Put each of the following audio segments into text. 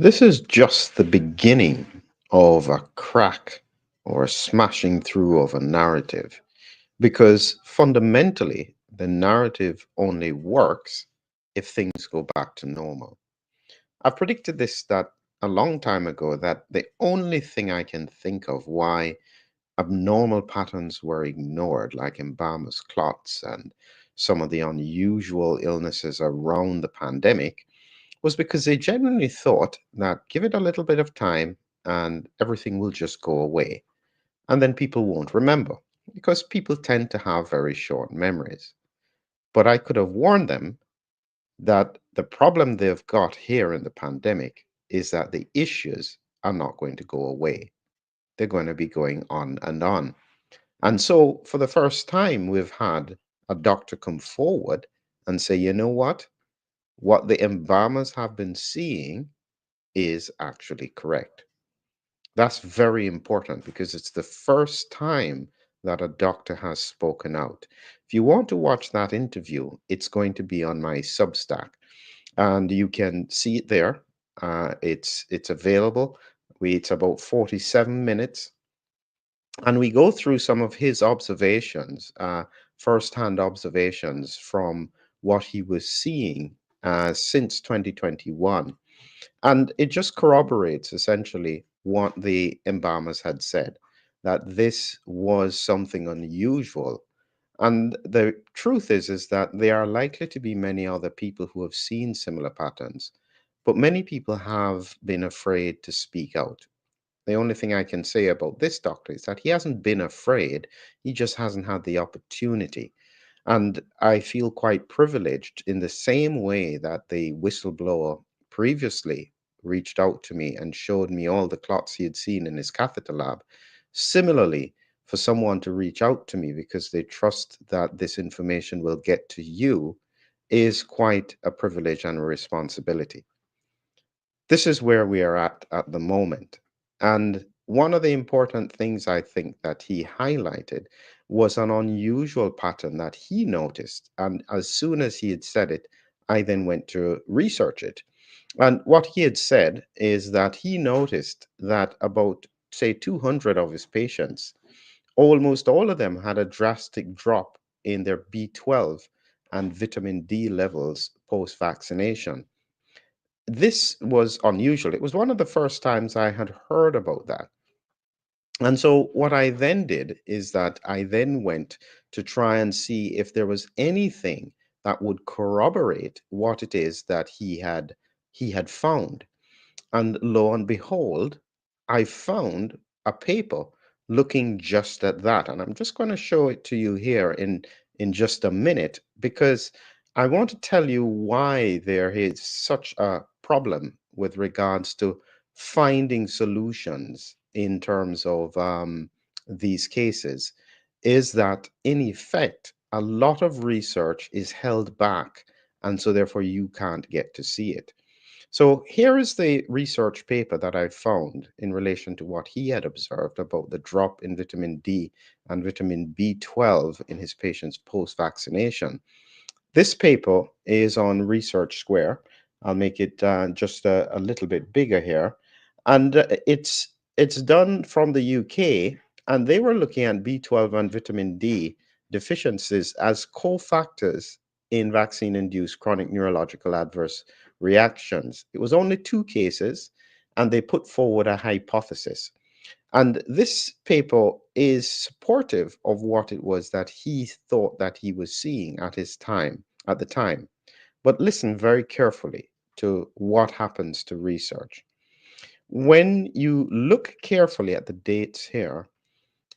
This is just the beginning of a crack or a smashing through of a narrative because fundamentally the narrative only works if things go back to normal. I've predicted this that a long time ago that the only thing I can think of why abnormal patterns were ignored, like embalmers clots and some of the unusual illnesses around the pandemic, was because they genuinely thought that give it a little bit of time and everything will just go away. And then people won't remember because people tend to have very short memories. But I could have warned them that the problem they've got here in the pandemic is that the issues are not going to go away. They're going to be going on and on. And so, for the first time, we've had a doctor come forward and say, you know what? What the embalmers have been seeing is actually correct. That's very important because it's the first time that a doctor has spoken out. If you want to watch that interview, it's going to be on my Substack, and you can see it there. It's available. It's about 47 minutes, and we go through some of his observations, first-hand observations from what he was seeing since 2021. And it just corroborates essentially what the embalmers had said, that this was something unusual. And the truth is that there are likely to be many other people who have seen similar patterns, but many people have been afraid to speak out. The only thing I can say about this doctor is that he hasn't been afraid, he just hasn't had the opportunity. And I feel quite privileged in the same way that the whistleblower previously reached out to me and showed me all the clots he had seen in his catheter lab. Similarly, for someone to reach out to me because they trust that this information will get to you is quite a privilege and a responsibility. This is where we are at the moment. And one of the important things I think that he highlighted was an unusual pattern that he noticed. And as soon as he had said it, I then went to research it. And what he had said is that he noticed that about, say, 200 of his patients, almost all of them had a drastic drop in their B12 and vitamin D levels post vaccination. This was unusual. It was one of the first times I had heard about that. And so what I then did is that I then went to try and see if there was anything that would corroborate what it is that he had found. And lo and behold, I found a paper looking just at that. And I'm just going to show it to you here in just a minute because I want to tell you why there is such a problem with regards to finding solutions in terms of these cases. Is that in effect, a lot of research is held back, and so therefore you can't get to see it. So here is the research paper that I found in relation to what he had observed about the drop in vitamin D and vitamin B12 in his patients post vaccination. This paper is on Research Square. I'll make it just a little bit bigger here. And it's done from the UK, and they were looking at B12 and vitamin D deficiencies as cofactors in vaccine-induced chronic neurological adverse reactions. It was only two cases, and they put forward a hypothesis. And this paper is supportive of what it was that he thought that he was seeing at the time. But listen very carefully to what happens to research. When you look carefully at the dates here,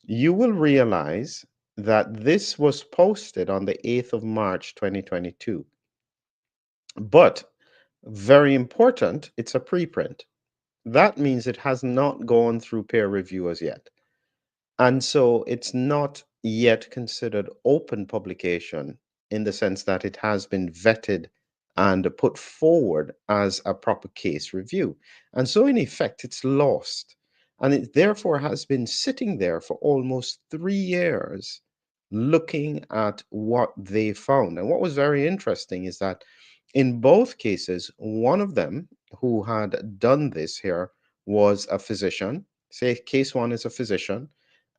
you will realize that this was posted on the 8th of March 2022. But very important, it's a preprint. That means it has not gone through peer review as yet. And so it's not yet considered open publication in the sense that it has been vetted and put forward as a proper case review. And so, in effect, it's lost. And it therefore has been sitting there for almost 3 years looking at what they found. And what was very interesting is that In both cases, one of them who had done this here was a physician. Say, case one is a physician.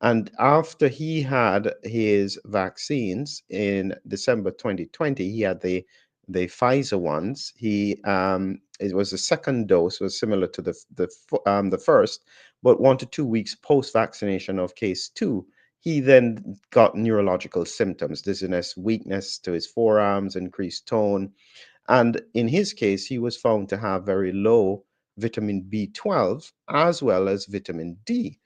And after he had his vaccines in December 2020, he had the Pfizer ones. It was the second dose, was similar to the first, but 1 to 2 weeks post vaccination of case two, he then got neurological symptoms, dizziness, weakness to his forearms, increased tone, and in his case, he was found to have very low vitamin B12 as well as vitamin D.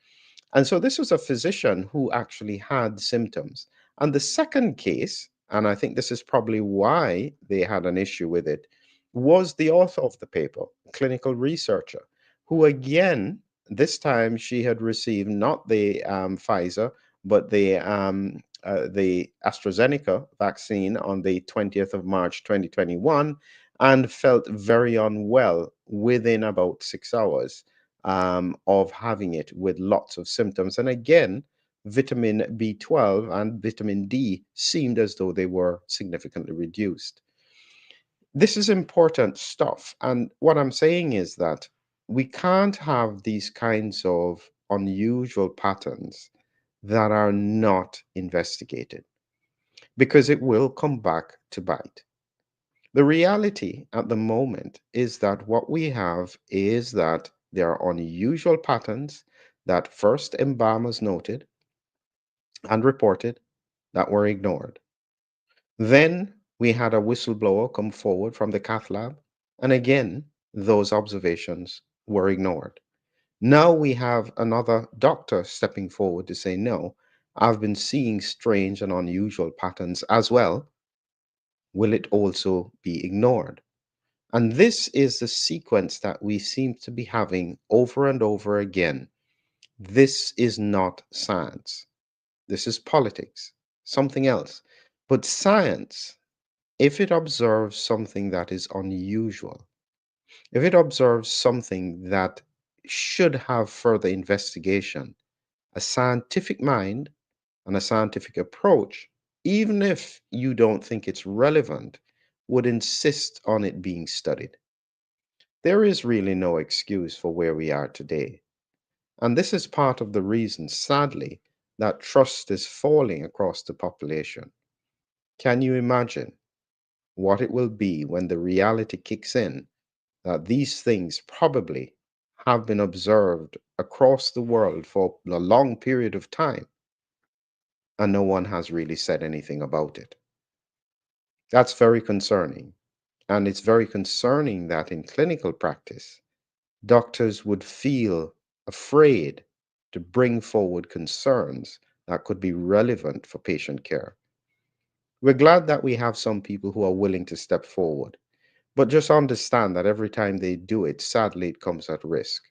And so this was a physician who actually had symptoms. And the second case, and I think this is probably why they had an issue with it, was the author of the paper, clinical researcher, who again, this time she had received not the Pfizer, but the AstraZeneca vaccine on the 20th of March 2021, and felt very unwell within about 6 hours of having it with lots of symptoms. And again, vitamin B12 and vitamin D seemed as though they were significantly reduced. This is important stuff. And what I'm saying is that we can't have these kinds of unusual patterns that are not investigated because it will come back to bite. The reality at the moment is that what we have is that there are unusual patterns that first embalmers noted and reported that were ignored. Then we had a whistleblower come forward from the cath lab, and again, those observations were ignored. Now we have another doctor stepping forward to say, no, I've been seeing strange and unusual patterns as well. Will it also be ignored? And this is the sequence that we seem to be having over and over again. This is not science. This is politics, something else. But science, if it observes something that is unusual, if it observes something that should have further investigation, a scientific mind and a scientific approach, even if you don't think it's relevant, would insist on it being studied. There is really no excuse for where we are today. And this is part of the reason, sadly, that trust is falling across the population. Can you imagine what it will be when the reality kicks in that these things probably have been observed across the world for a long period of time and no one has really said anything about it? That's very concerning. And it's very concerning that in clinical practice, doctors would feel afraid to bring forward concerns that could be relevant for patient care. We're glad that we have some people who are willing to step forward, but just understand that every time they do it, sadly, it comes at risk.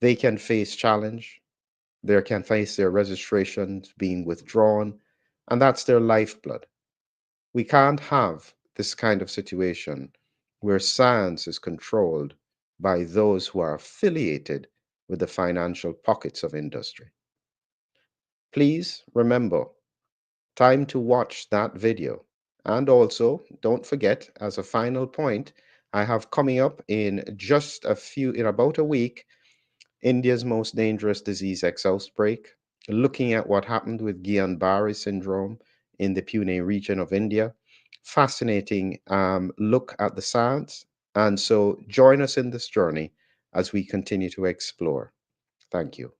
They can face challenge, they can face their registrations being withdrawn, and that's their lifeblood. We can't have this kind of situation where science is controlled by those who are affiliated with the financial pockets of industry. Please remember, time to watch that video. And also, don't forget, as a final point, I have coming up in about a week, India's most dangerous disease X outbreak, looking at what happened with Guillain-Barré syndrome in the Pune region of India. Fascinating look at the science. And so join us in this journey as we continue to explore. Thank you.